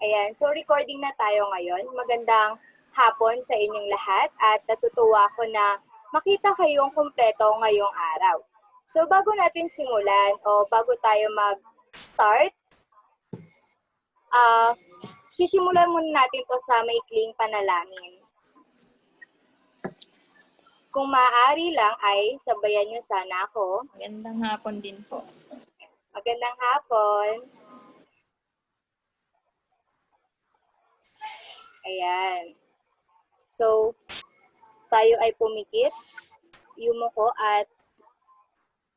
Ayan, so recording na tayo ngayon. Magandang hapon sa inyong lahat at natutuwa ko na makita kayong kumpleto ngayong araw. So bago natin simulan o bago tayo mag-start, sisimulan muna natin to sa maikling panalangin. Kung maaari lang ay sabayan niyo sana ako. Magandang hapon din po. Magandang hapon. Ayan. So, tayo ay pumikit, yumuko at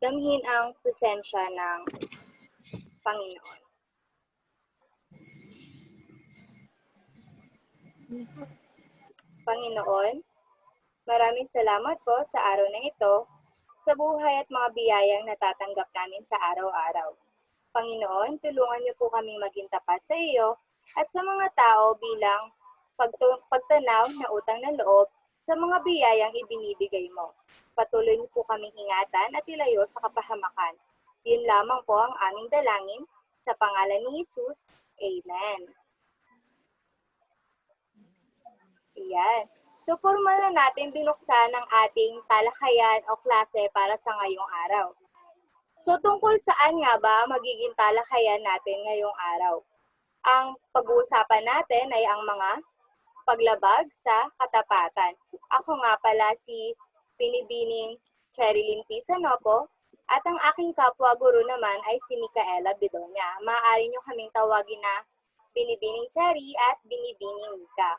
damhin ang presensya ng Panginoon. Panginoon, maraming salamat po sa araw na ito, sa buhay at mga biyayang natatanggap namin sa araw-araw. Panginoon, tulungan niyo po kaming maging tapat sa iyo at sa mga tao bilang pagtanaw na utang ng loob sa mga biyayang ibinibigay mo. Patuloy niyo po kaming ingatan at ilayo sa kapahamakan. Yun lamang po ang aming dalangin sa pangalan ni Jesus. Amen. Ayan. So, formal na natin binuksan ang ating talakayan o klase para sa ngayong araw. So, tungkol saan nga ba magiging talakayan natin ngayong araw? Ang pag-uusapan natin ay ang mga paglabag sa katapatan. Ako nga pala si Binibining Cherilyn P. Sanopo at ang aking kapwa-guro naman ay si Micaela Bidonia. Maaari nyo kaming tawagin na Binibining Cherry at Binibining Mika.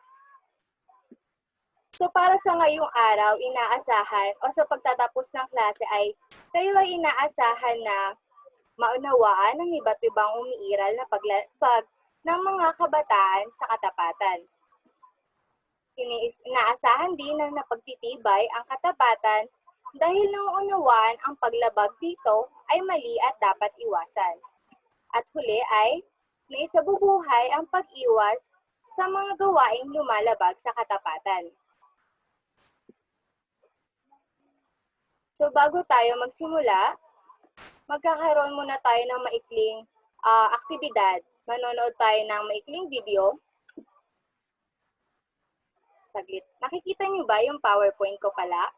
So para sa ngayong araw, inaasahan o sa pagtatapos ng klase ay kayo ay inaasahan na maunawaan ng iba't ibang umiiral na paglabag ng mga kabataan sa katapatan. Inaasahan din na napagtitibay ang katapatan dahil nauunawaan ang paglabag dito ay mali at dapat iwasan. At huli ay naisabubuhay ang pag-iwas sa mga gawaing lumalabag sa katapatan. So bago tayo magsimula, magkakaroon muna tayo ng maikling aktibidad. Manonood tayo ng maikling video. Saglit. Nakikita niyo ba yung PowerPoint ko pala?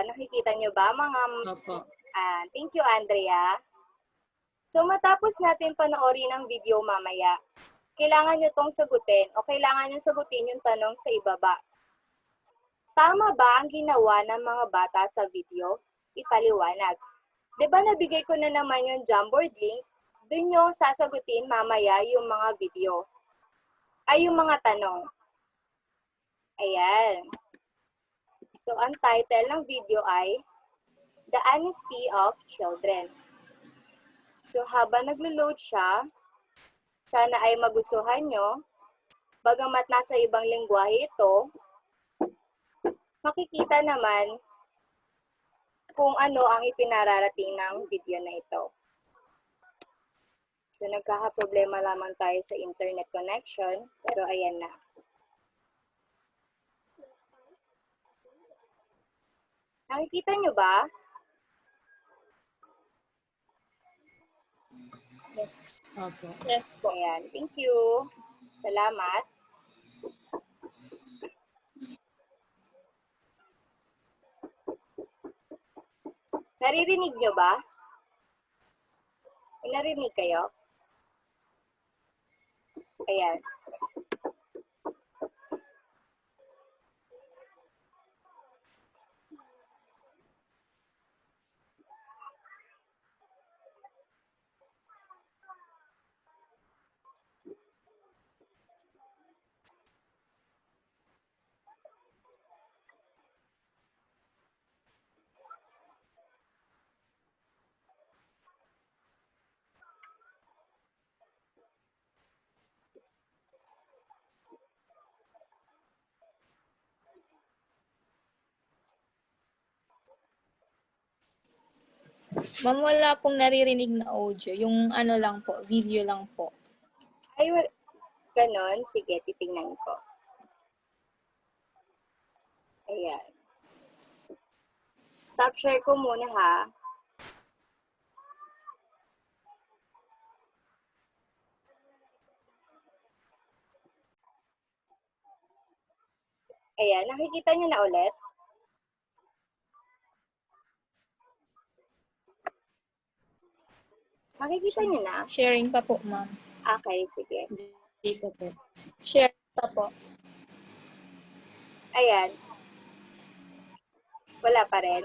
Nakikita niyo ba mga... Opo. Thank you, Andrea. So matapos natin panoorin ang video mamaya, kailangan nyo itong sagutin o kailangan nyo sagutin yung tanong sa ibaba. Tama ba ang ginawa ng mga bata sa video? Ipaliwanag. Diba nabigay ko na naman yung Jamboard link? Doon nyo sasagutin mamaya yung mga video. Ay, yung mga tanong. Ayan. So, ang title ng video ay The Honesty of Children. So, habang naglo-load siya, sana ay magustuhan nyo. Bagamat nasa ibang lengguwahe ito, makikita naman kung ano ang ipinararating ng video na ito. So, nagkakaproblema lamang tayo sa internet connection, pero ayan na. Nakikita nyo ba? Yes. Opo. Yes po. Ayan. Thank you. Salamat. Naririnig nyo ba? May narinig kayo? Ayan. Ma'am, wala pong naririnig na audio. Yung ano lang po, video lang po. Ay, ganon. Sige, titingnan ko. Ayan. Stop share ko muna ha. Ayan, nakikita nyo na ulit? Nakikita nyo na? Sharing pa po, ma'am. Okay, sige. Hindi pa po. Share pa po. Ayan. Wala pa rin?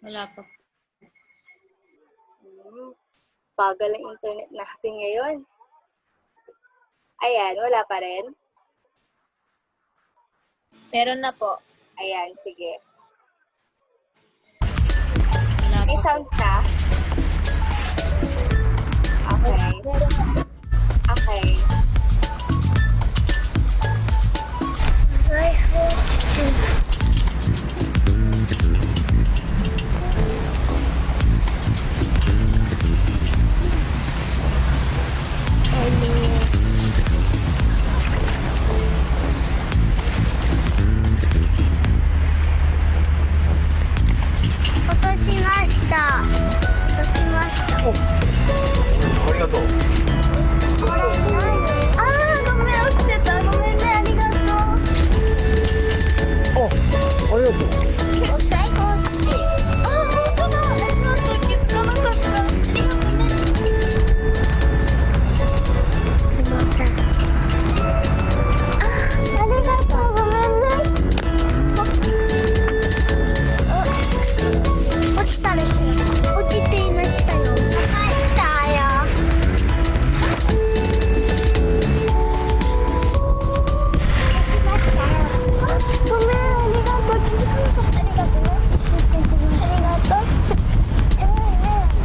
Wala pa po. Bagal ang internet natin ngayon. Ayan, wala pa rin? Meron na po. Ayan, sige. Wala May pa po. sounds na? Okay. Meron na po. Okay.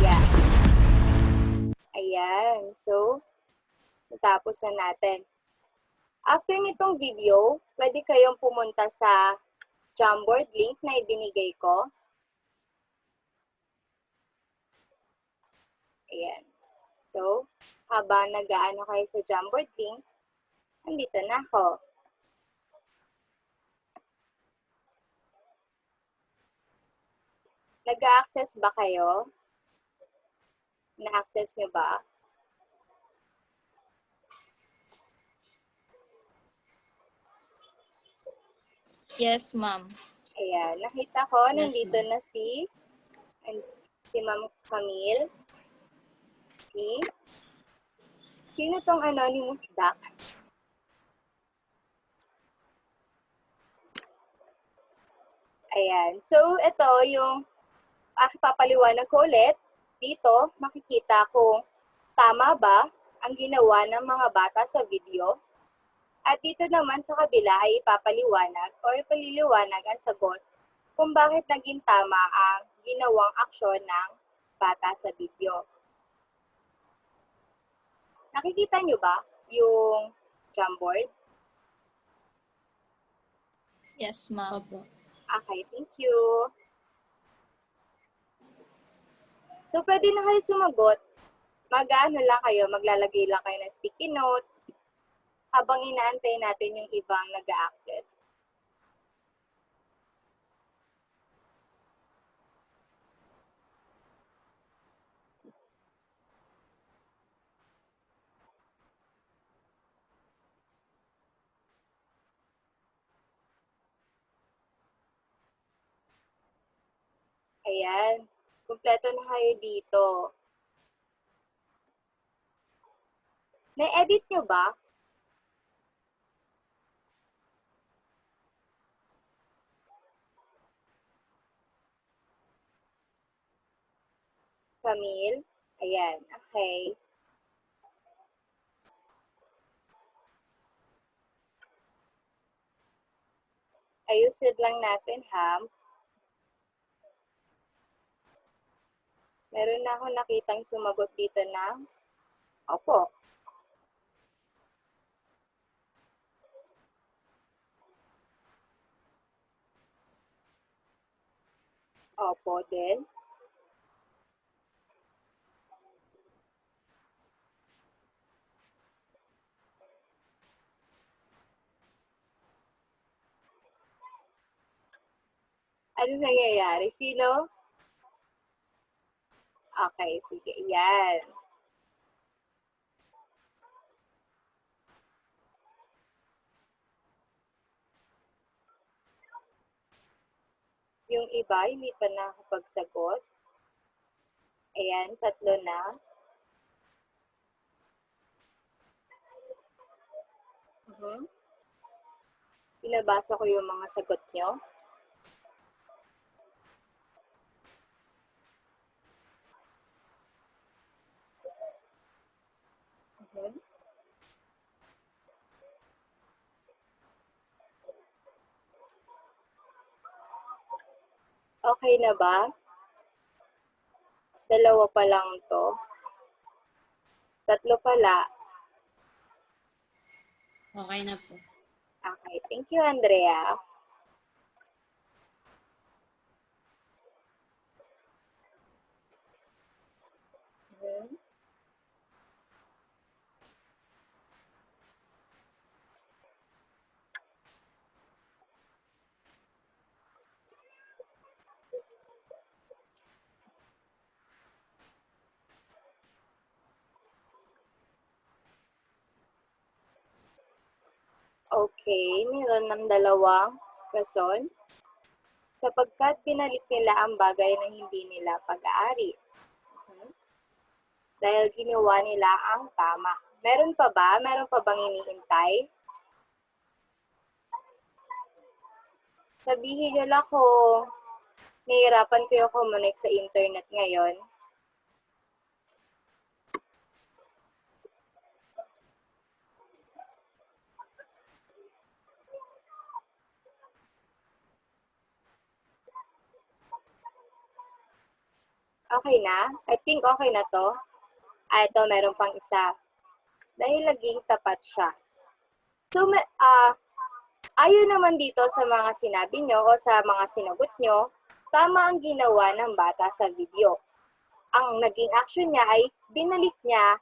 Yeah. Ayan. So, natapos na natin. After nitong video, pwede kayong pumunta sa Jamboard link na ibinigay ko. Ayan. So, habang nag-aano kayo sa Jamboard link, nandito na ako. Nag-a-access ba kayo? Na-access nyo ba? Yes, ma'am. Ayan. Nakita ko, Yes, nandito ma'am. na si Ma'am Camille. Sino tong anonymous duck? Ayan. So, ito yung papaliwanag ko ulit. Dito, makikita kung tama ba ang ginawa ng mga bata sa video. At dito naman sa kabila ay ipapaliwanag o ipaliliwanag ang sagot kung bakit naging tama ang ginawang aksyon ng bata sa video. Nakikita nyo ba yung Jamboard? Yes, ma'am. Opo. Okay, thank you. So, pwede na kayo sumagot. Mag-ano lang kayo, maglalagay lang kayo ng sticky note habang inaantay natin yung ibang nag-a-access. Ayan. Kumpleto na kayo dito. Na-edit nyo ba? Camille? Ayan. Okay. Ayusin lang natin, ha? Meron na ako nakitang sumagot dito ng opo. Opo din. Ano nangyayari? Sino? Okay, sige. Yan. Yung iba, hindi pa nakapagsagot. Ayan, 3 na. Pinabasa ko yung mga sagot nyo. Mhm. Okay na ba? 2 pa lang to. 3 pala. Okay na po. Okay, thank you, Andrea. Mhm. Okay, meron ng 2 rason. Sapagkat binalik nila ang bagay na hindi nila pag-aari. Mhm. Dahil ginawa nila ang tama. Meron pa ba? Meron pa bang iniintay? Sabihin nyo lang kung nahihirapan kayo kumonek sa internet ngayon. Okay na? I think okay na to. Ito, meron pang isa. Dahil naging tapat siya. So, ayon naman dito sa mga sinabi nyo o sa mga sinagot nyo, tama ang ginawa ng bata sa video. Ang naging action niya ay binalik niya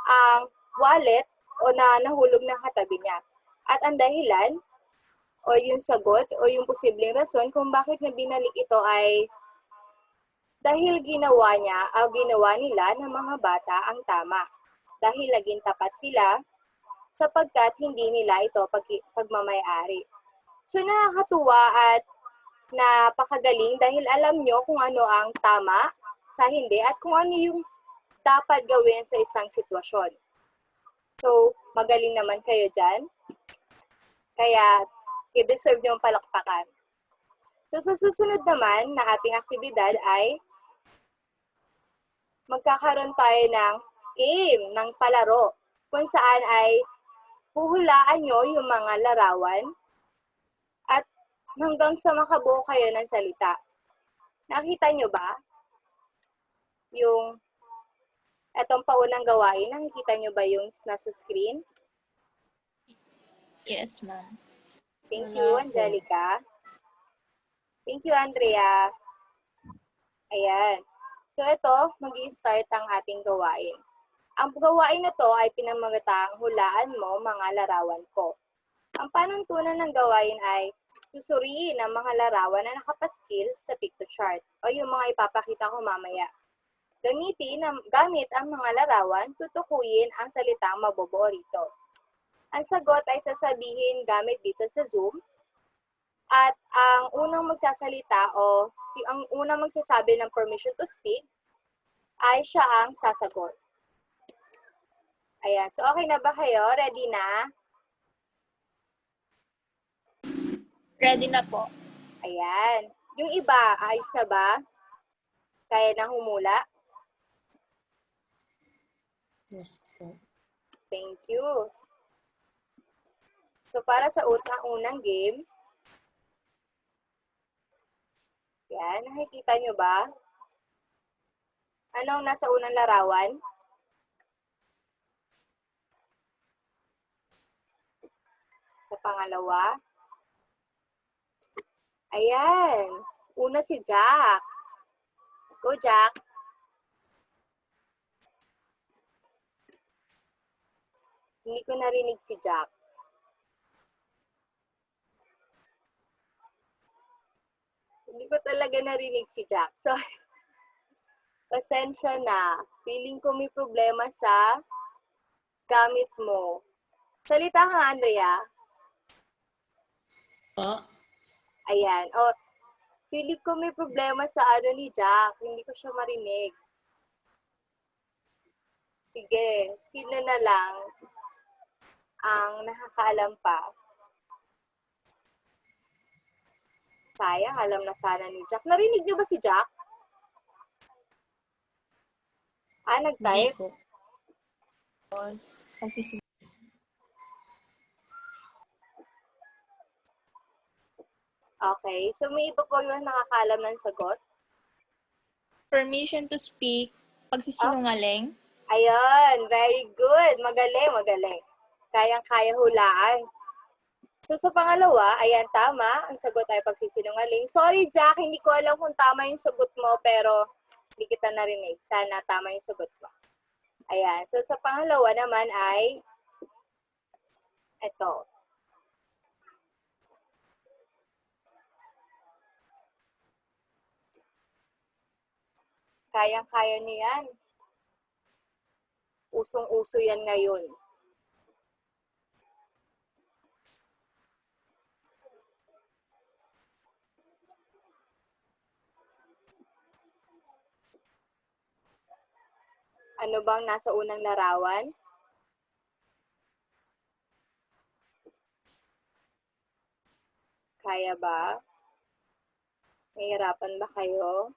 ang wallet o na nahulog ng katabi niya. At ang dahilan o yung sagot o yung posibleng rason kung bakit niya binalik ito ay dahil ginawa nila ng mga bata ang tama. Dahil naging tapat sila sapagkat hindi nila ito pagmamayari. So nakakatuwa at napakagaling dahil alam nyo kung ano ang tama sa hindi at kung ano yung dapat gawin sa isang sitwasyon. So, magaling naman kayo dyan. Kaya, i-deserve nyo ang palakpakan. So, sa susunod naman na ating aktibidad ay magkakaroon tayo ng game, ng palaro, kung saan ay huhulaan nyo yung mga larawan at hanggang sa makabuo kayo ng salita. Nakita nyo ba? Yung etong paunang gawain, nakikita nyo ba yung nasa screen? Yes, ma'am. Thank Wala you, po. Angelica. Thank you, Andrea. Ayan. So, ito, mag-i-start ang ating gawain. Ang gawain na to ay pinamagatang hulaan mo mga larawan ko. Ang panuntunan ng gawain ay susuriin ang mga larawan na nakapaskil sa picto chart o yung mga ipapakita ko mamaya. Gamit ang mga larawan, tutukuyin ang salitang mabubuo rito. Ang sagot ay sasabihin gamit dito sa Zoom at ang unang magsasalita o ang unang magsasabi ng permission to speak ay siya ang sasagot. Ayan. So, okay na ba kayo? Ready na? Ready na po. Ayan. Yung iba, ayos na ba? Kaya na humula? Yes po. Thank you. So, para sa unang game, yan, nakikita nyo ba? Ano ang nasa unang larawan? Sa pangalawa? Ayan. Una si Jack. Go, Jack. Hindi ko narinig si Jack. Hindi ko talaga narinig si Jack. So, pasensya na. Feeling ko may problema sa gamit mo. Salita ka, Andrea. Po. Ayan. O, Feeling ko may problema sa ano ni Jack. Hindi ko siya marinig. Sige, sino na lang ang nakakaalam pa? Sayang, alam na sana ni Jack. Narinig niyo ba si Jack? Hindi Nag-type? po. Tapos, Okay, so may iba po yung nakakaalam ng sagot? permission to speak, pagsisinungaling. Ayun, very good. Magaling, magaling. Kayang-kaya hulaan. So sa pangalawa, ayan, tama. Ang sagot ay pagsisinungaling. Sorry, Jack, hindi ko alam kung tama yung sagot mo, pero hindi kita narinig. Sana tama yung sagot mo. Ayan. So sa pangalawa naman ay ito. Kayang-kaya niyo yan. Usong-uso yan ngayon. Ano bang nasa unang larawan? Kaya ba? Nahihirapan ba kayo?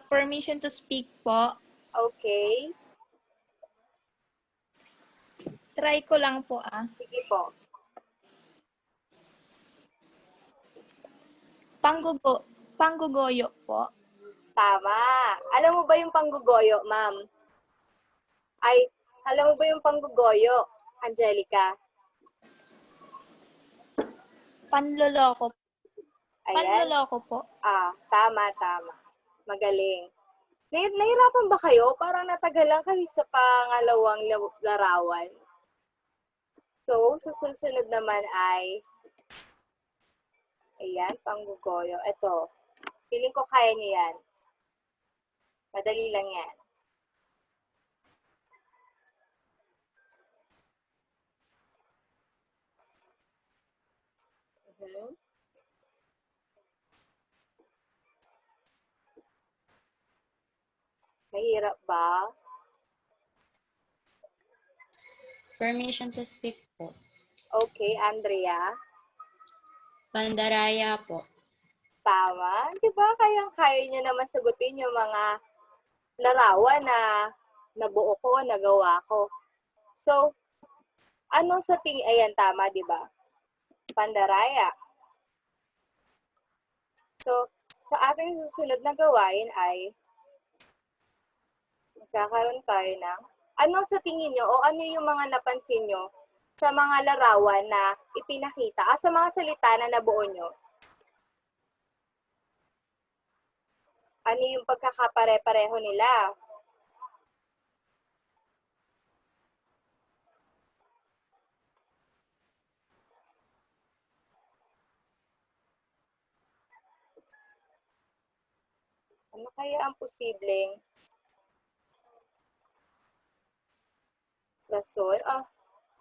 Permission to speak po. Okay. Try ko lang po Sige po. Panggugoyo po. Tama. Alam mo ba yung panggugoyo, ma'am? Ay, alam mo ba yung panggugoyo, Angelica? Panloloko. Ayan. Panloloko po. Tama, tama. Magaling. Nahirapan ba kayo? Parang natagalan kayo sa pangalawang larawan. So, sa susunod naman ay, ayan, panggugoyo. Ito. Feeling ko kaya niyo yan. Madali lang yan. Mahirap ba? Permission to speak po. Okay, Andrea. Pandaraya po. Tama. Di ba? Kayang-kaya niyo naman sagutin yung mga larawan na nabuo ko, nagawa ko. So, ano sa tingin? Ayan, tama, di ba? Pandaraya. So, sa ating susunod na gawain ay magkakaroon tayo ng ano sa tingin nyo o ano yung mga napansin nyo sa mga larawan na ipinakita sa mga salita na nabuo nyo? Ano yung pagkakapare-pareho nila? Ano kaya ang posibleng rason?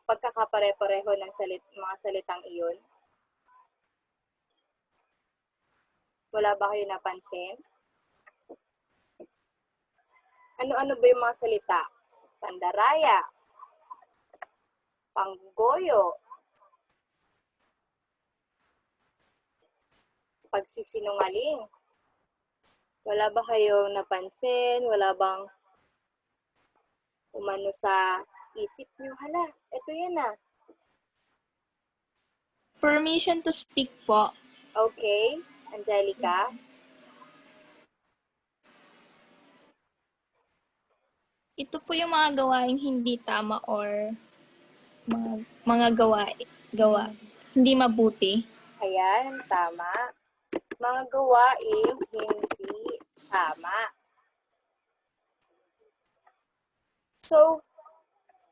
Pagkakapare-pareho ng mga salitang iyon? Wala ba kayo napansin? Ano-ano ba yung mga salita? Pandaraya, panggoyo, pagsisinungaling. Wala ba kayong napansin? Wala bang umano sa isip nyo? Hala, eto yan na. Permission to speak po. Okay, Angelica. Ito po yung mga gawaing hindi tama or mga gawa hindi mabuti. Ayan, tama. Mga gawaing hindi tama. So,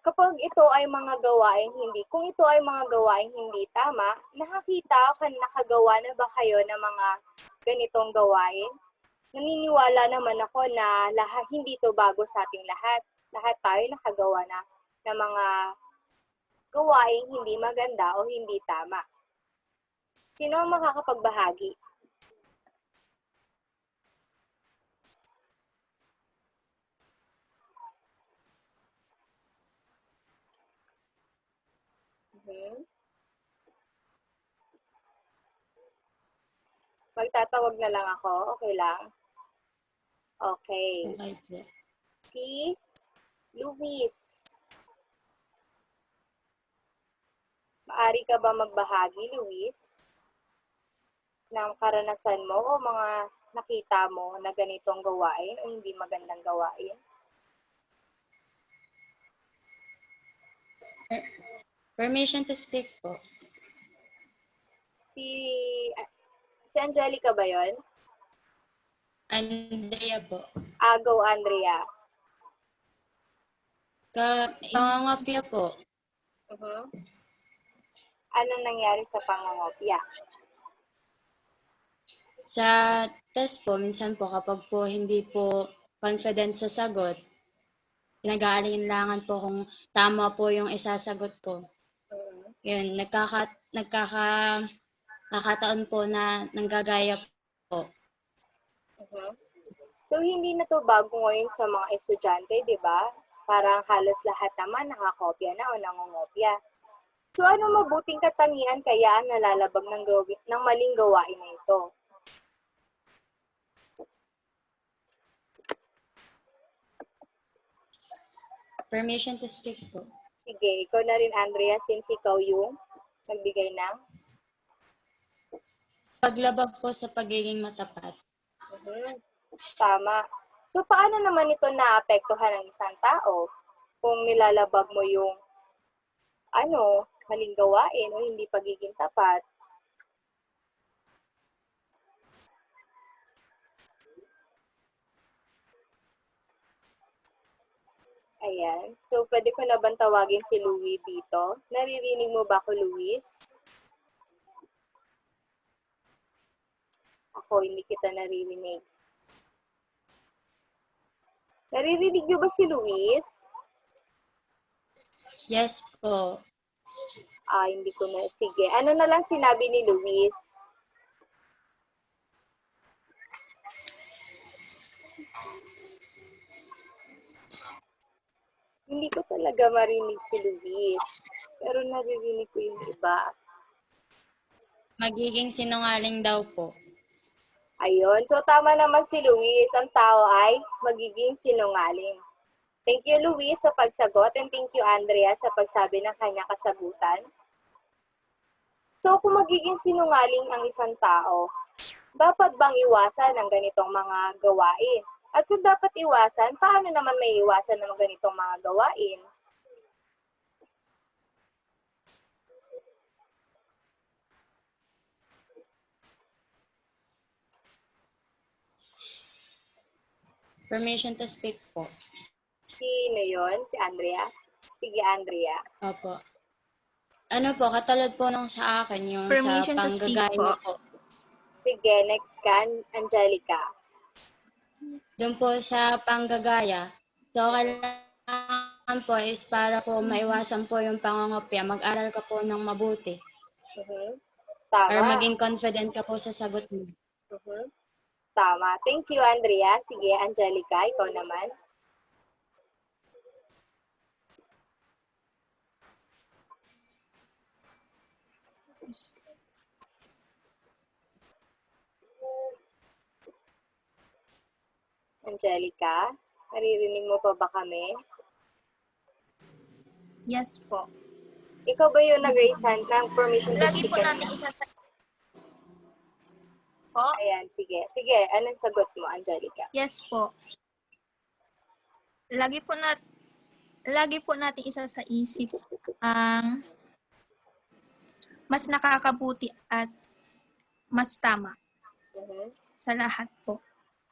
kapag ito ay mga gawaing kung ito ay mga gawaing hindi tama, nakagawa na ba kayo ng mga ganitong gawain? Naniniwala naman ako na hindi to bago sa ating lahat. Lahat tayo nakagawa na ng mga gawaing hindi maganda o hindi tama? Sino ang makakapagbahagi? Mhm. Magtatawag na lang ako. Okay lang? Okay. Okay po. Si Luis. Maari ka ba magbahagi, Luis, ng karanasan mo o mga nakita mo na ganitong gawain o hindi magandang gawain? Permission to speak po. Si, si Angelica ba yon? Andrea po. Go, Andrea. Pangangopya po. Uh-huh. Anong nangyari sa pangangopya? Sa test po, minsan po kapag po hindi po confident sa sagot, pinag-aalinlangan po kung tama po yung isasagot ko. Uh-huh. Yun, nakakataon po na nanggagaya po. Uh-huh. So, hindi na to bago ngayon sa mga estudyante, di ba? Parang halos lahat naman nakakopya na o nangungopya. So, ano mabuting katangian kaya ang nalalabag ng maling gawain na ito? Permission to speak po. Sige, ikaw na rin, Andrea, since ikaw yung nagbigay ng Paglabag po sa pagiging matapat. Tama. So, paano naman ito naapektuhan ng isang tao kung nilalabag mo yung maling gawain o hindi pagiging tapat? Ayan. So, pwede ko na bang tawagin si Louie dito? Naririnig mo ba ako, Luis? Ako, hindi kita naririnig. Naririnig niyo ba si Luis? Yes po. Hindi ko na. Sige. Ano na lang sinabi ni Luis? Hindi ko talaga marinig si Luis. Pero naririnig ko yung iba. Magiging sinungaling daw po. Ayun. So, tama naman si Luis. Ang tao ay magiging sinungaling. Thank you, Luis, sa pagsagot. And thank you, Andrea, sa pagsabi ng kanyang kasagutan. So, kung magiging sinungaling ang isang tao, dapat bang iwasan ang ganitong mga gawain? At kung dapat iwasan, paano naman may iwasan ng ganitong mga gawain? Permission to speak po. Sino yun? Si Andrea? Sige, Andrea. Opo. Ano po, katulad po nung sa akin, yung Permission sa to speak panggagaya po. po. Sige, next ka, Angelica. Doon po sa panggagaya, so kailangan po is para po maiwasan po yung pangangopya, mag-aral ka po ng mabuti. Or Tama. maging confident ka po sa sagot mo. Tama. Thank you, Andrea. Sige, Angelica, ikaw naman. Angelica, naririnig mo pa ba kami? Yes po. Ikaw ba yung nag-raise hand ng permission to Lagi speak? po natin po. Ayan, sige. Sige, anong sagot mo, Angelica? Yes po. Lagi po natin isa sa isip ang mas nakakabuti at mas tama sa lahat po.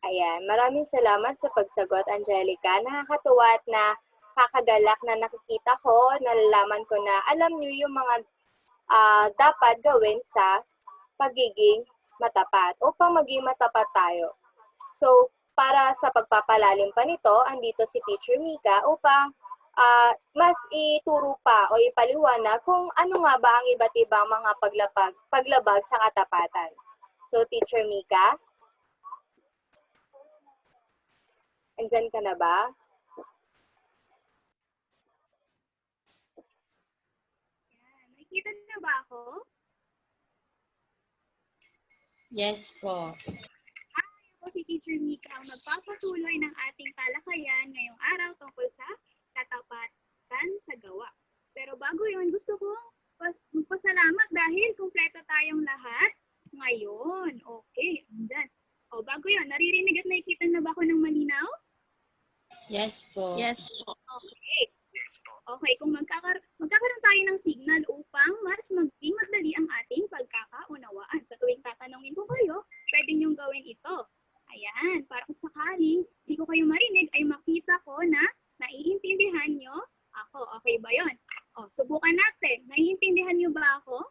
Ayan, maraming salamat sa pagsagot, Angelica. Nakakatuwa at nakakagalak na nakikita ko, nalalaman ko na alam niyo yung mga dapat gawin sa pagiging matapat upang maging matapat tayo. So, para sa pagpapalalim pa nito, andito si Teacher Mika upang mas ituro pa o ipaliwanag kung ano nga ba ang iba't ibang mga paglabag sa katapatan. So, Teacher Mika, andyan ka na ba? Nakikita na ba ako? Yes po. Ako si Teacher Mika ang magpapatuloy ng ating talakayan ngayong araw tungkol sa katapatan sa gawa. Pero bago yun, gusto ko magpasalamat dahil kumpleto tayong lahat ngayon. Okay, andyan. O bago yun, naririnig at nakikita na ba ako ng malinaw? Yes po. Yes po. Okay. Okay, kung magkakaroon tayo ng signal upang mas maging madali ang ating pagkakaunawaan. Sa tuwing tatanungin ko kayo, pwede niyong gawin ito. Ayan, para kung sakali, hindi ko kayo marinig, ay makita ko na naiintindihan niyo ako. Okay ba yon? O, subukan natin. Naiintindihan niyo ba ako?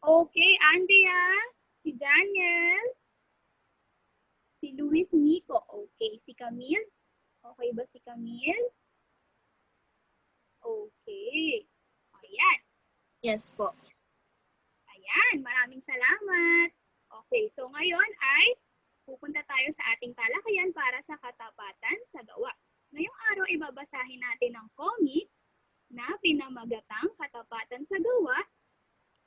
Okay, Andrea, si Daniel, si Luis Nico. Okay, si Camille. Okay ba si Camille? Okay. Ayan. Yes po. Ayan. Maraming salamat. Okay. So ngayon ay pupunta tayo sa ating talakayan para sa katapatan sa gawa. Ngayong araw ibabasahin natin ang comics na pinamagatang katapatan sa gawa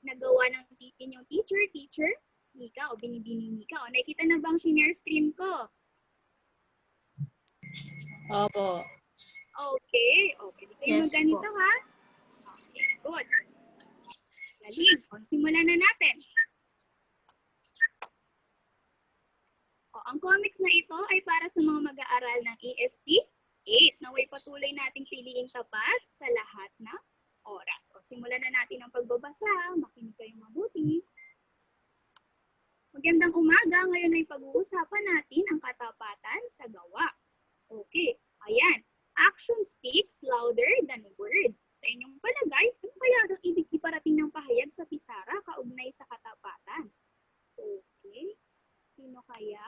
na gawa ng inyong teacher, Mika o Binibini Mika. O nakikita na bang share screen ko? Opo. Okay. Okay. Dito yung Yes ganito po. ha. Okay. Good. Galing. O, simulan na natin. O, ang comics na ito ay para sa mga mag-aaral ng ESP 8. Naway patuloy nating piliing tapat sa lahat ng oras. O, simulan na natin ang pagbabasa. Makinig kayong mabuti. Magandang umaga. Ngayon ay pag-uusapan natin ang katapatan sa gawa. Okay. Ayan. Action speaks louder than words. Sa inyong palagay, ano kaya ang ibig iparating ng pahayag sa pisara kaugnay sa katapatan? Okay. Sino kaya?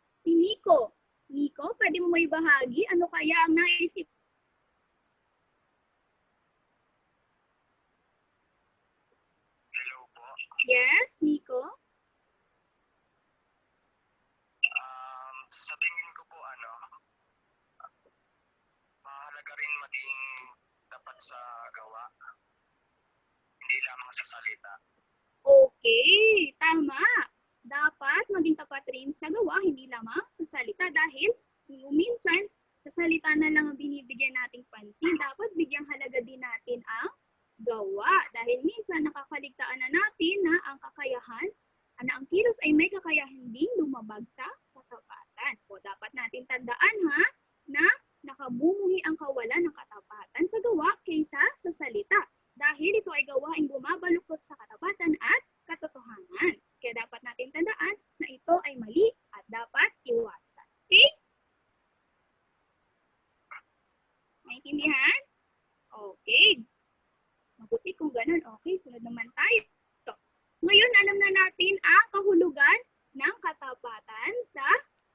Si Nico. Nico, pwede mo may bahagi? Ano kaya ang naisip? Hello po. Yes, Nico? Sa tingin ko po, mahalaga rin maging tapat sa gawa, hindi lamang sa salita. Okay, tama. Dapat maging tapat rin sa gawa, hindi lamang sa salita dahil minsan sa salita na lang ang binibigyan nating pansin. Dapat bigyang halaga din natin ang gawa dahil minsan nakakaligtaan na natin na ang kakayahan, na ang kilos ay may kakayahan ding lumabag sa katapatan. O dapat natin tandaan ha, na nakabumuhi ang kawalan ng katapatan sa gawa kaysa sa salita. Dahil ito ay gawaing bumabaluktot sa katapatan at katotohanan. Kaya dapat natin tandaan na ito ay mali at dapat iwasan. Okay? Naintindihan? Okay. Mabuti kung ganun. Okay, sunod naman tayo. Ngayon, alam na natin ang kahulugan ng katapatan sa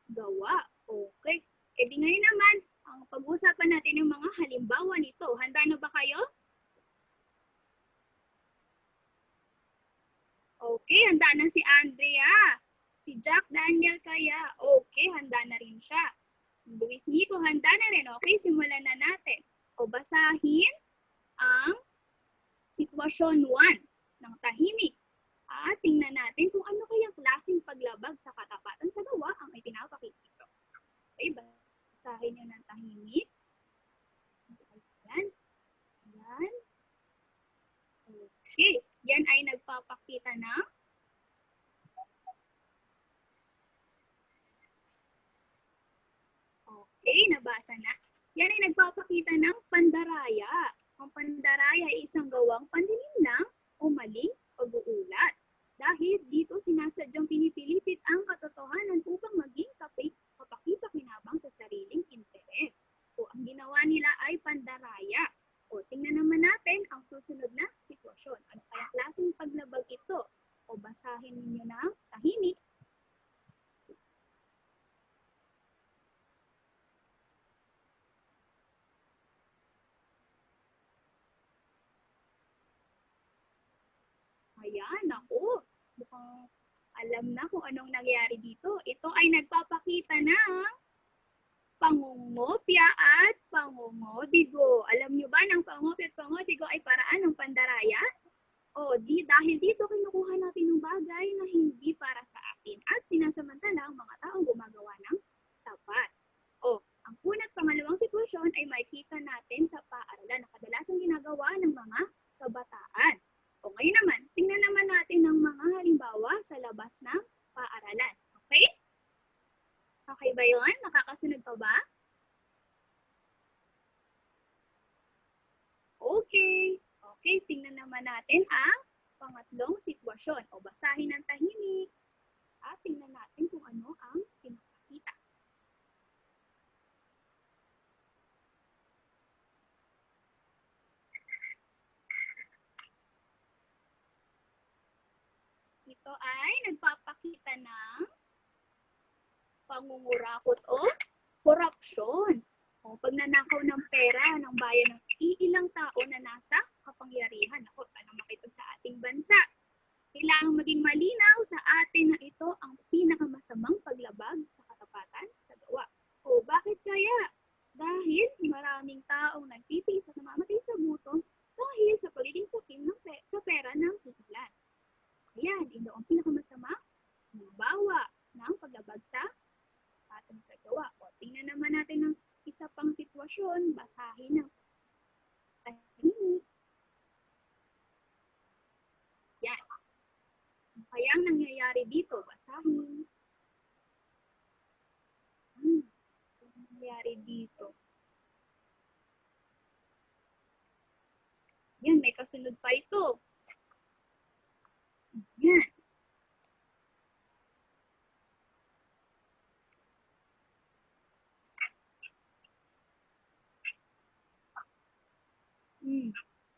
gawa. Okay. E di ngayon naman, ang pag-uusapan natin yung mga halimbawa nito. Handa na ba kayo? Okay, handa na si Andrea. Si Jack Daniel kaya. Okay, handa na rin siya. Si Luis Nico, handa na rin. Okay, simulan na natin. O basahin ang sitwasyon 1 ng tahimik. At tingnan natin kung ano kayang klaseng paglabag sa katapatan sa gawa ang ipinapakita dito. Okay, basahin nyo ng tahimik. Yan. Yan. Okay. Yan ay nagpapakita ng okay, nabasa na. Yan ay nagpapakita ng pandaraya. Ang pandaraya ay isang gawang panlilinlang o maling pag-uulat. Dahil dito sinasadyang pinipilipit ang katotohanan upang maging kapaki-pakinabang sa sariling interes. O ang ginawa nila ay pandaraya. O tingnan naman natin ang susunod na sitwasyon. Ano kaya klaseng paglabag ito? O basahin ninyo ng tahimik. alam na kung anong nangyari dito. Ito ay nagpapakita ng pangungopia at pangungodigo. Alam niyo ba ng pangungopia at pangungodigo ay paraan ng pandaraya? O dahil dito kinukuha natin ng bagay na hindi para sa atin at sinasamantala ang mga taong gumagawa ng tapat. O, ang una't pangalawang sitwasyon ay makikita natin sa paaralan na kadalasang ginagawa ng mga kabataan. O ngayon naman, tingnan naman natin ng mga halimbawa sa labas ng paaralan. Okay? Okay ba yun? Nakakasunod pa ba? Okay. Okay, tingnan naman natin ang pangatlong sitwasyon. O basahin ng tahimik at tingnan natin kung ano ang pinapakita. Ito ay nagpapakita ng pangungurakot o korupsyon. O pagnanakaw ng pera ng bayan ng iilang tao na nasa kapangyarihan. Ako, tanong ito sa ating bansa. Kailangang maging malinaw sa atin na ito ang pinakamasamang paglabag sa katapatan sa gawa. O bakit kaya? Dahil maraming taong nagtitiis at namamatay sa gutom dahil sa pagiging sakim sa pera ng iilan. Ayan, ito ang pinakamasamang bawa ng paglabag sa katapatan sa gawa. O tingnan naman natin ng isa pang sitwasyon, basahin ng tahimik. Yan. Ano kayang nangyayari dito? Basahin. Ano nangyayari dito? Yan, may kasunod pa ito. Yan.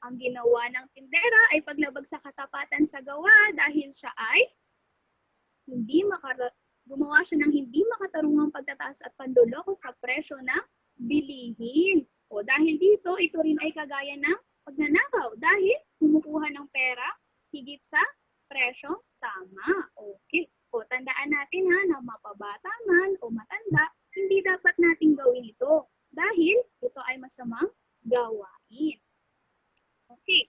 Ang ginawa ng tindera ay paglabag sa katapatan sa gawa dahil siya ay gumawa siya ng hindi makatarungang pagtataas at panloloko sa presyo ng bilihin. O dahil dito, ito rin ay kagaya ng pagnanakaw dahil kumukuha ng pera higit sa presyo tama. Okay. O tandaan natin na mapabata man o matanda, hindi dapat nating gawin ito dahil ito ay masamang gawain. Okay.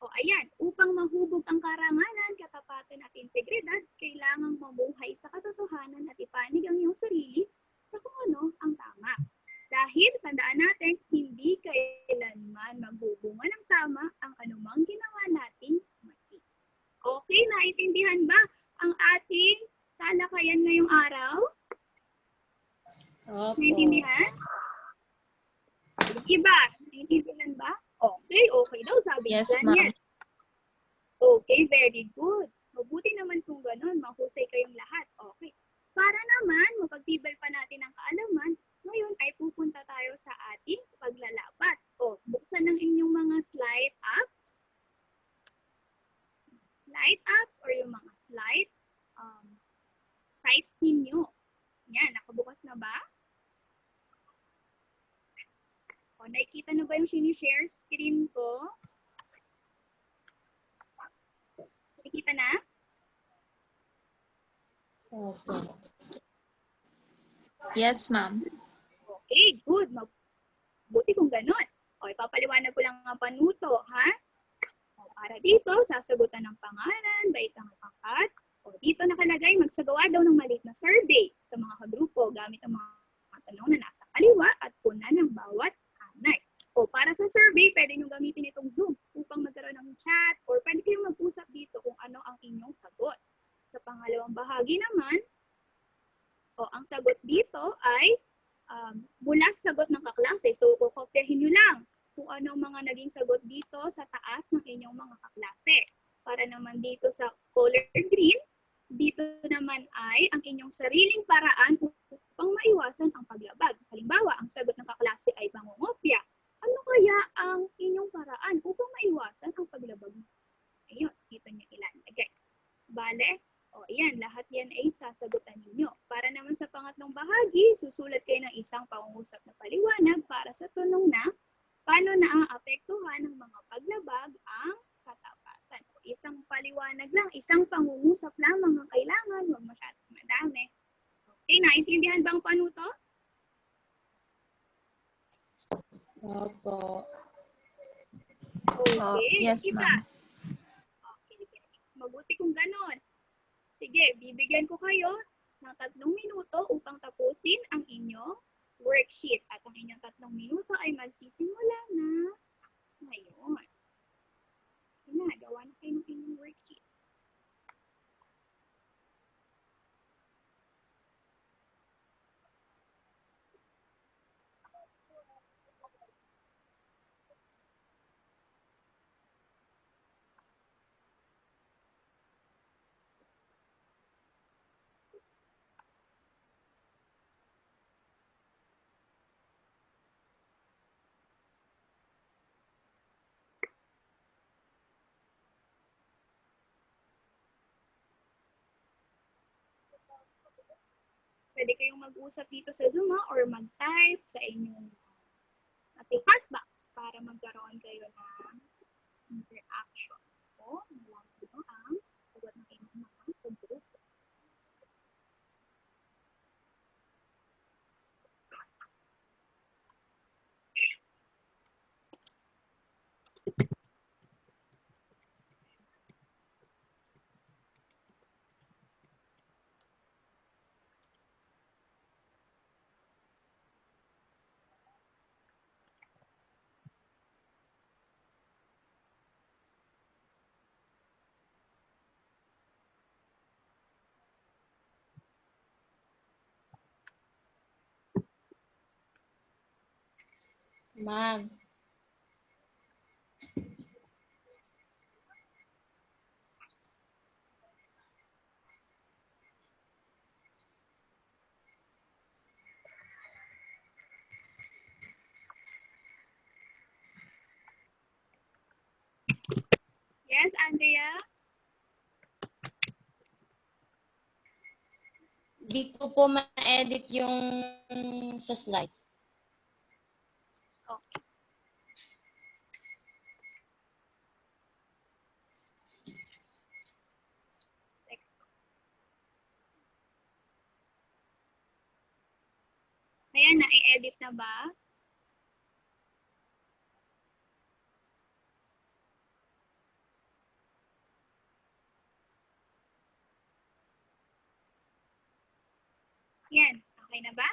O ayan, upang mahubog ang karangalan, katapatan at integridad, kailangang mabuhay sa katotohanan at ipanig ang iyong sarili sa kung ano ang tama. Dahil, tandaan natin, hindi kailanman magbubunga ng tama ang anumang ginawa nating mali. Okay, naintindihan ba ang ating talakayan ngayong araw? Opo. Naintindihan? Iba, naintindihan ba? Okay daw, sabi Yes, nila ma'am. niyan. Okay, very good. Mabuti naman kung gano'n, mahusay kayong lahat. Okay. Para naman, mapagtibay pa natin ang kaalaman, ngayon ay pupunta tayo sa ating paglalapat. O, buksan ng inyong mga slide apps. Slide apps or yung mga slide sites ninyo. Yan, nakabukas na ba? O, nakikita na ba yung sinishare screen ko? Nakikita na? Opo. Yes, ma'am. Okay, good. Mabuti kung ganun. O, ipapaliwanag ko lang ang panuto, ha? O, para dito, sasagutan ng pangalan, baitang pangkat. O, dito nakalagay, magsagawa daw ng maliit na survey sa mga kagrupo gamit ang mga tanong na nasa kaliwa at puna ng bawat anay. O, para sa survey, pwede nyo gamitin itong Zoom upang magkaroon ng chat or pwede kayong mag-usap dito kung ano ang inyong sagot. Sa pangalawang bahagi naman, ang sagot dito ay mula sa sagot ng kaklase. So, kukopyahin nyo lang kung ano mga naging sagot dito sa taas ng inyong mga kaklase. Para naman dito sa color green, dito naman ay ang inyong sariling paraan upang maiwasan ang paglabag. Halimbawa, ang sagot ng kaklase ay pangungopia. Ano kaya ang inyong paraan upang maiwasan ang paglabag? Ayun, dito nyo ilalagay. Bale, ayan, lahat yan ay sasagutan ninyo. Para naman sa pangatlong bahagi, susulat kayo ng isang pangungusap na paliwanag para sa tanong na paano naaapektuhan ng mga paglabag ang katapatan. Isang paliwanag lang, Isang pangungusap lamang ang kailangan, huwag masyadong madami. Okay, naintindihan ba ang panuto? Opo. Okay, Yes, iba. ma'am. Okay, mabuti kung ganon. Sige, bibigyan ko kayo ng 3 minuto upang tapusin ang inyong worksheet. At ang inyong 3 minuto ay magsisimula na ngayon. Gawa na kayo ng inyong worksheet. Pwede kayong mag-usap dito sa Zoom or mag-type sa inyong ating chat box para magkaroon kayo ng interaction. O, malaman nyo ang sagot ng inyong mga pag-group. Ma'am. Yes, Andrea? Di ko po ma-edit yung sa slide. Okay. Ayan, na-edit na ba? Yan, okay na ba?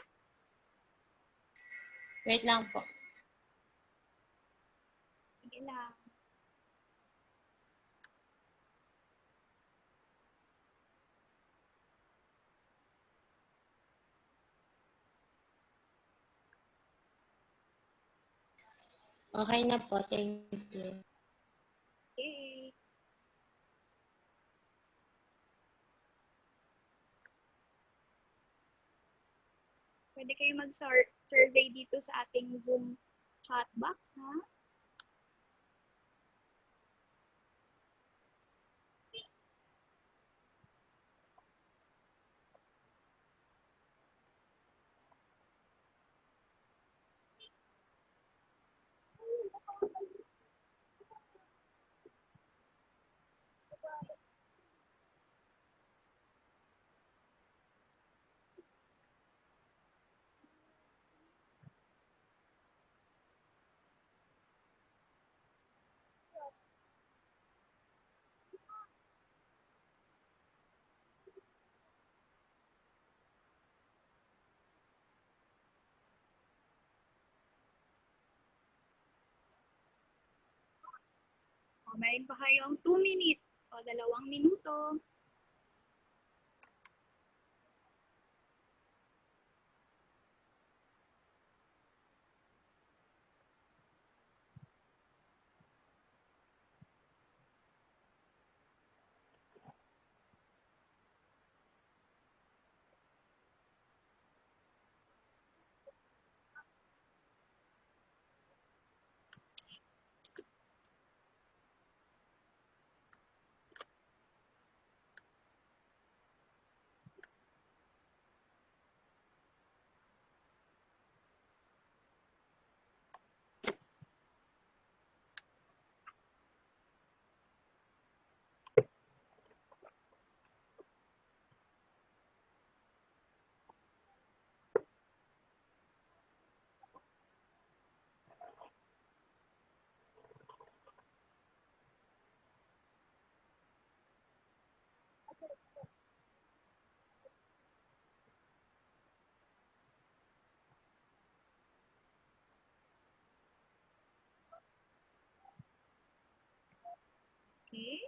Wait lang po. Sige lang. Okay na po. Thank you. Okay. Pwede kayo mag-survey dito sa ating Zoom chat box, ha? O, mayroon pa kayong 2 minutes o 2 minuto. Okay.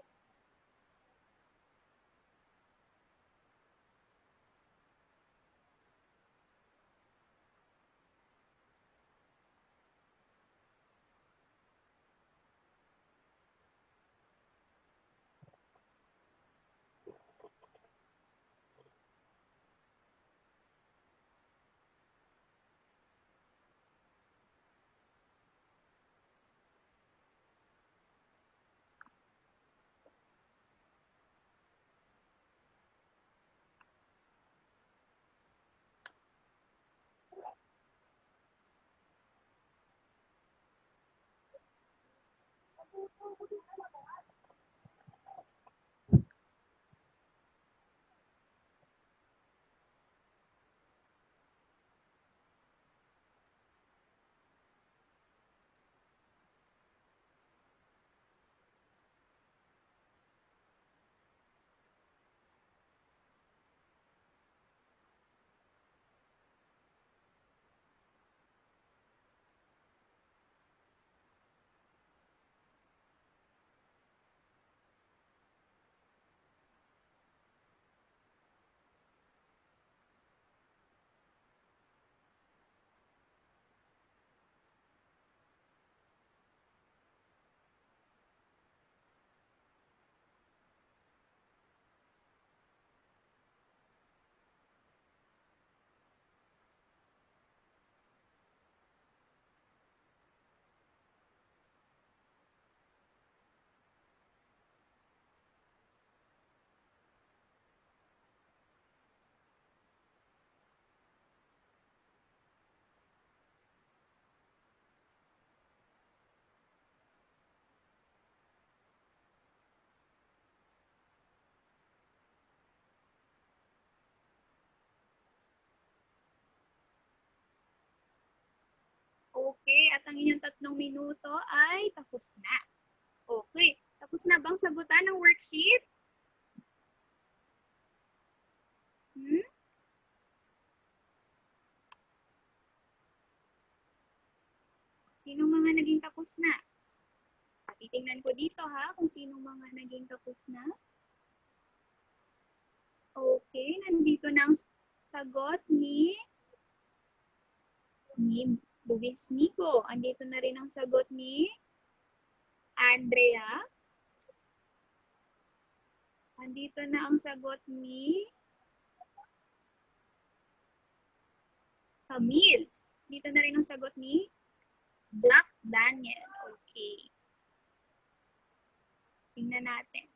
Okay, at ang inyong 3 minuto ay tapos na. Okay, tapos na bang sagutan ng worksheet? Hmm? Sinong mga naging tapos na? Titingnan ko dito ha, kung sinong mga naging tapos na. Okay, nandito na ang sagot ni Luis Miko. Andito na rin ang sagot ni Andrea. Andito na ang sagot ni Camille. Dito na rin ang sagot ni Jack Daniel. Okay. Tingnan natin.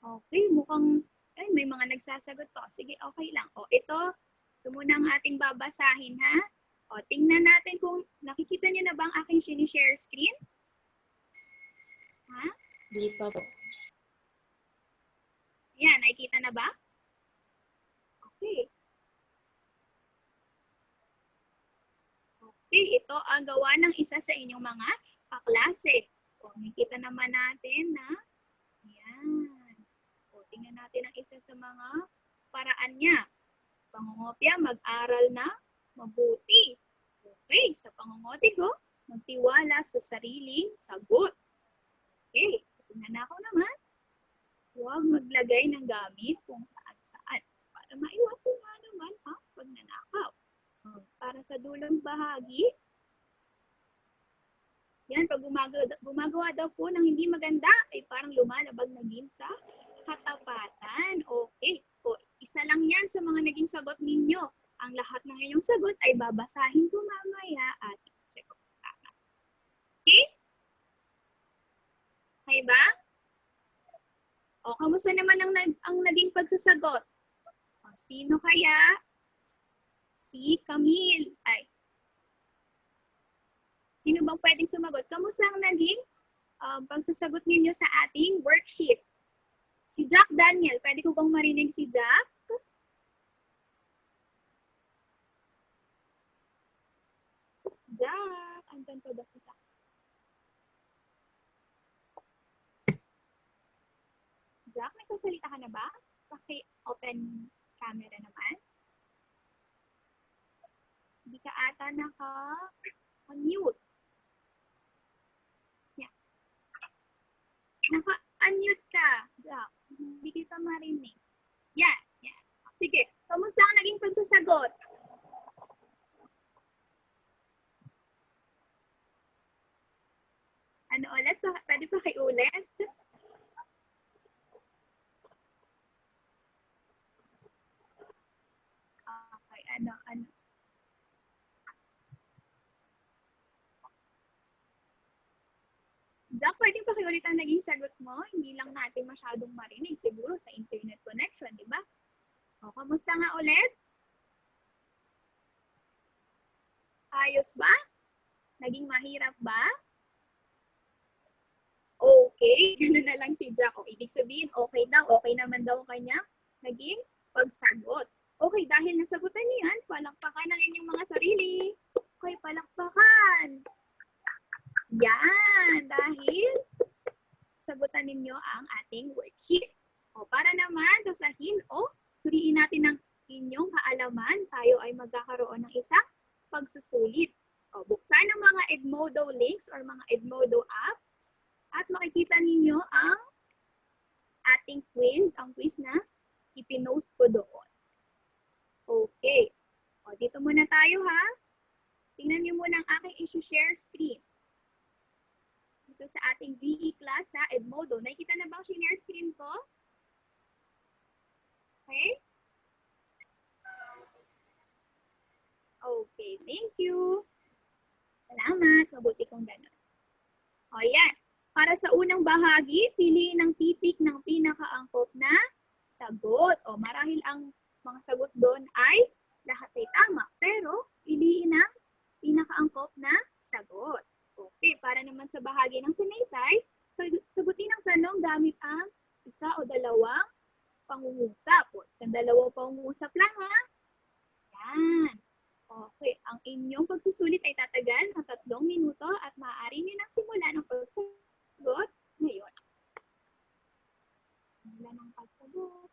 Okay, mukhang may mga nagsasagot to. Sige, okay lang. O, ito muna ang ating babasahin, ha? O, tingnan natin kung nakikita niyo na ba ang aking sinishare screen? Ha? Di pa po. Yan, nakikita na ba? Okay. Okay, ito ang gawa ng isa sa inyong mga kaklase. O, nakikita naman natin na, yan. O, tingnan natin ang isa sa mga paraan niya. Pangungopia, mag-aral na mabuti. Okay, sa pangungotigo, magtiwala sa sariling sagot. Okay, so tingnan ako naman. Huwag maglagay ng gamit kung saan-saan. Para maiwasan nga naman ang pagnanakaw. Para sa dulong bahagi, yan, pag gumagawa daw po ng hindi maganda, ay parang lumalabag na din sa katapatan. Okay. O, isa lang yan sa mga naging sagot ninyo. Ang lahat ng inyong sagot ay babasahin ko mamaya at i-check ko kung tama. Okay? Okay ba? O, kamusta naman ang naging pagsasagot? O, sino kaya? Si Camille. Ay. Sino bang pwedeng sumagot? Kamusta ang naging pagsasagot ninyo sa ating worksheet? Si Jack Daniel. Pwede ko bang marinig si Jack? open to the sisa. Jack, nagsasalita ka na ba? Paki-open camera naman. Hindi ka ata naka-unmute. Yeah. Naka-unmute ka, Jack. Hindi kita marinig. Yan. Yeah. Sige, kamusta ang naging pagsasagot? Ano ulit? Pwede pa ulit? Okay, ano? Jack, pwede pa ulit ang naging sagot mo? Hindi lang natin masyadong marinig siguro sa internet connection, di ba? O, kamusta nga ulit? Ayos ba? Naging mahirap ba? Okay, gano'n na lang si Jack. O, ibig sabihin, okay daw. Okay naman daw kanya naging pagsagot. Okay, dahil nasagutan niyo yan, palakpakan ang inyong mga sarili. Okay, palakpakan. Yan, dahil sagutan ninyo ang ating worksheet. O, para naman basahin o suriin natin ang inyong kaalaman, tayo ay magkakaroon ng isang pagsusulit. O, buksan ang mga Edmodo links or mga Edmodo apps at makikita ninyo ang ating quiz, ang quiz na ipinost ko doon. Okay. O, dito muna tayo ha. Tingnan niyo muna ang aking issue-share screen. Dito sa ating VE class sa Edmodo. Nakikita na ba ang share screen ko? Okay? Okay, thank you. Salamat. Mabuti kong gano'n. O, yan. Para sa unang bahagi, piliin ang titik ng pinakaangkop na sagot. O, marahil ang mga sagot doon ay lahat ay tama. Pero, piliin ang pinakaangkop na sagot. Okay, para naman sa bahagi ng sinaysay, sagutin ang tanong gamit ang isa o dalawang pangungusap. O, isang dalawang pangungusap lang ha. Yan. Okay, ang inyong pagsusulit ay tatagal ng 3 minuto at maaari nyo nang simulan ang pagsagot ngayon. Simulan ang pagsagot.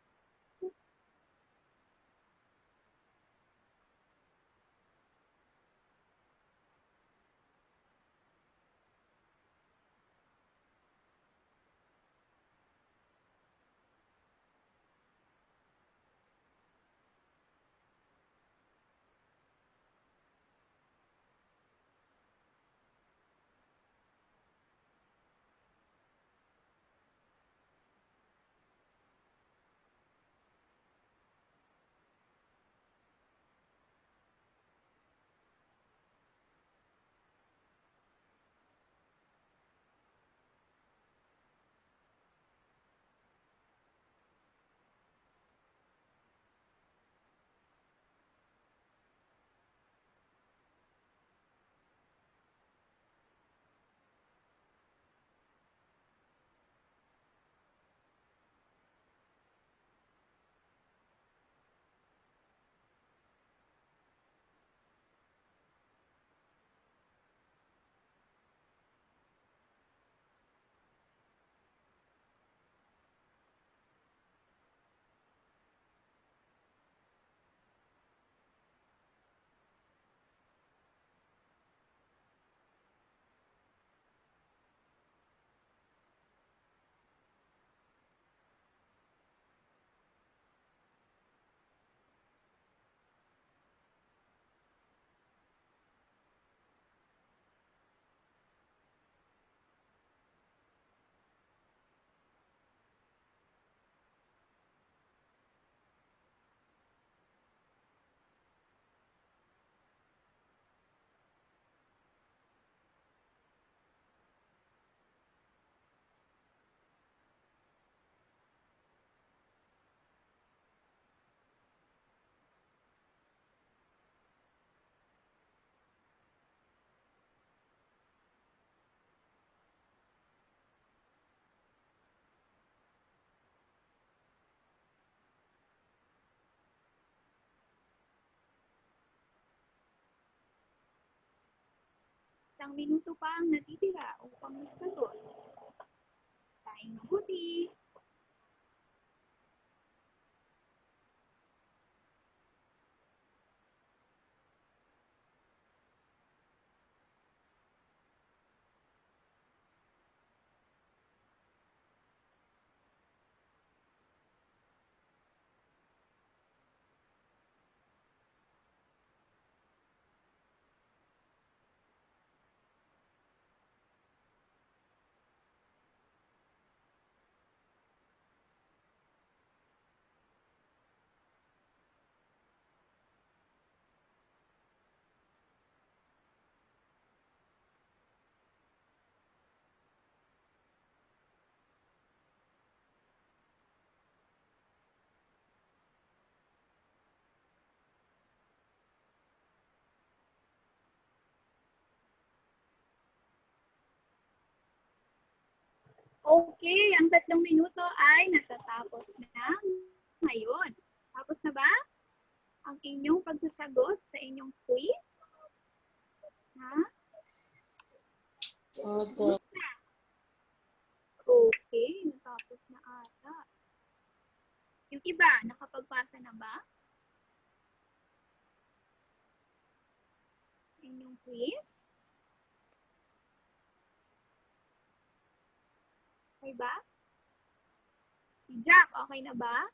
Isang minuto pa ang natitira upang magsagot. Tayong mabuti. Okay, ang 3 minuto ay natatapos na ngayon. Tapos na ba ang inyong pagsasagot sa inyong quiz? Ha? Opo. Tapos na. Okay, natapos na ata. Yung iba, nakapagpasa na ba? Inyong quiz? Okay ba? Si Jack, okay na ba?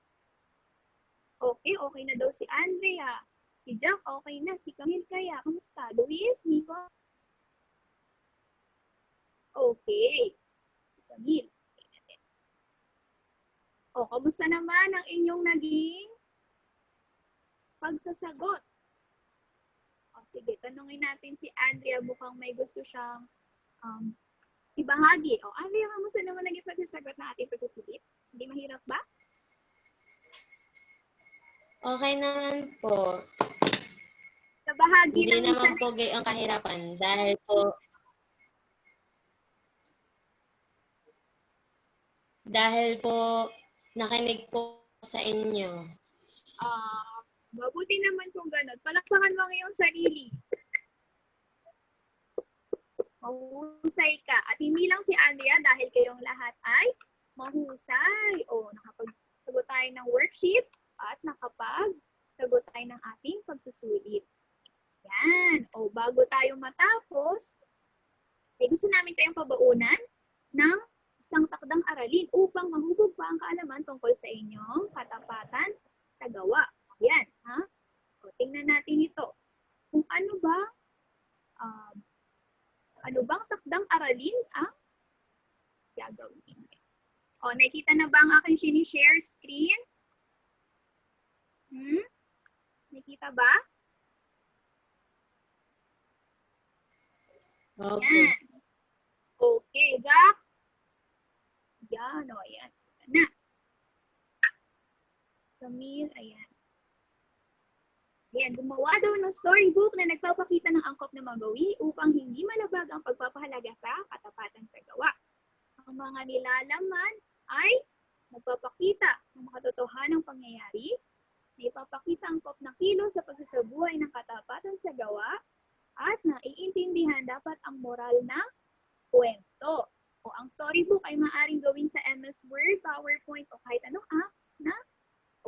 Okay, okay na daw si Andrea. Si Jack, okay na. Si Camille kaya, kamusta? Luis, Nico? Okay. Si Camille. Okay natin. O, kamusta naman ang inyong naging pagsasagot? O, sige, tanungin natin si Andrea. Mukhang may gusto siyang ibahagi. O, Andrea, kamusta naman naging pagsasagot ng ating pagsusulit? Hindi mahirap ba? Okay naman po. Sa bahagi Hindi ng naman po ang kahirapan dahil po nakinig po sa inyo. Mabuti naman kung gano'n. Palakpakan mo ang iyong sarili. Mahusay ka. At hindi lang si Andrea dahil kayong lahat ay mahusay. O, nakapagsagot tayo ng worksheet at nakapagsagot tayo ng ating pagsusulit. Yan. O, bago tayo matapos, gusto namin kayong pabaunan ng isang takdang aralin upang mahubog pa ang kaalaman tungkol sa inyong katapatan sa gawa. Yan, ha? O, tingnan natin ito. Kung ano bang takdang aralin ang gagawin. O, nakikita na ba ang aking sinishare screen? Nakikita ba? Opo. Yan. Okay, Jack. Yan, o, ayan. Ito na. Camille, ayan. Ayan, gumawa daw ng storybook na nagpapakita ng angkop na magawi upang hindi malabag ang pagpapahalaga sa katapatan sa gawa. Ang mga nilalaman ay nagpapakita ng makatotohanang pangyayari, naipapakita ang angkop na kilos sa pagsasabuhay ng katapatan sa gawa, at naiintindihan dapat ang moral ng kwento. O ang storybook ay maaaring gawin sa MS Word, PowerPoint o kahit anong apps na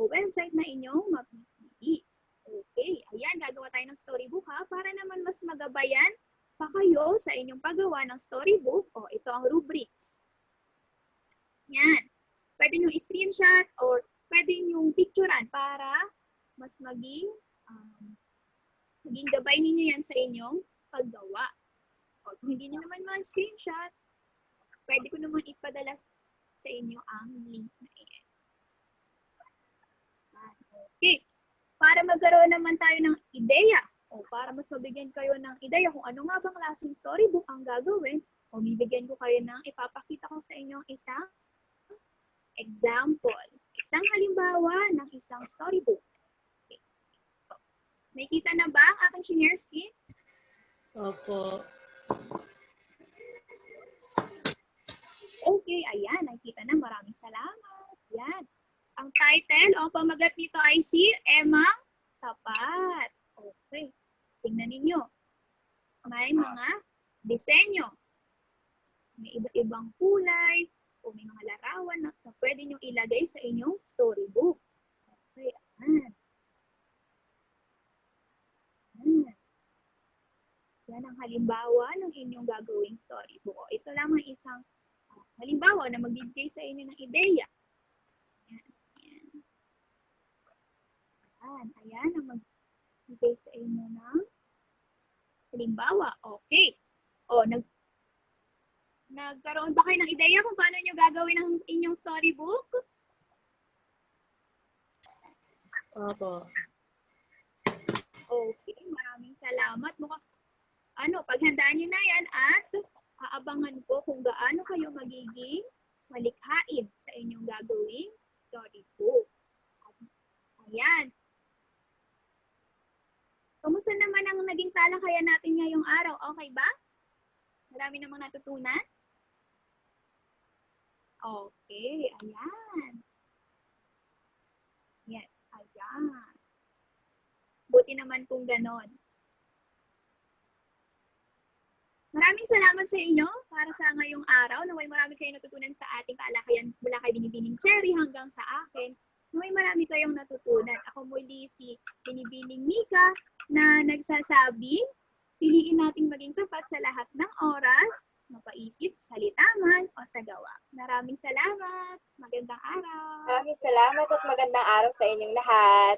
o website na inyong mapipili. Okay, ayan, gagawa tayo ng storybook ha, para naman mas magabayan pa kayo sa inyong paggawa ng storybook. O ito ang rubrics. Yan. Pwede nyo i-screenshot or pwede nyo picturean para mas maging gabay ninyo yan sa inyong paggawa. O kung hindi nyo naman ma-screenshot, pwede ko naman ipadala sa inyo ang link na yan. Okay. Para magkaroon naman tayo ng ideya o para mas mabigyan kayo ng ideya kung ano nga bang klaseng storybook ang gagawin, o bibigyan ko kayo ng ipapakita ko sa inyo isang example. Isang halimbawa ng isang storybook. Okay. Nakita na ba ang aking share screen? Opo. Okay, ayan. Nakita na. Maraming salamat. Yan. Ang title o pamagat nito ay si Emang Tapat. Okay. Tingnan ninyo. May mga disenyo. May iba't ibang kulay o may mga larawan na pwede nyo ilagay sa inyong storybook. Okay, ayan. Ayan. Yan ang halimbawa ng inyong gagawing storybook. O, ito lamang isang halimbawa na magbibigay sa inyo ng ideya. Ayan. Ayan. Ayan ang magbibigay sa inyo ng halimbawa. Okay. O, nagkaroon ba kayo ng ideya kung paano nyo gagawin ang inyong storybook? Opo. Okay, maraming salamat. Paghandaan nyo na yan at aabangan ko kung gaano kayo magiging malikhain sa inyong gagawing storybook. Ayan. Kamusta naman ang naging talakayan natin ngayong araw? Okay ba? Marami namang natutunan? Okay, ayan. Yes, ayan. Buti naman kung ganon. Maraming salamat sa inyo para sa ngayong araw. Naway marami kayong natutunan sa ating talakayan mula kay Binibining Cherry hanggang sa akin. Naway marami kayong natutunan. Ako muli si Binibining Mika na nagsasabing, piliin nating maging tapat sa lahat ng oras, mapaisip, salita man o sa gawa. Maraming salamat. Magandang araw. Maraming salamat at magandang araw sa inyong lahat.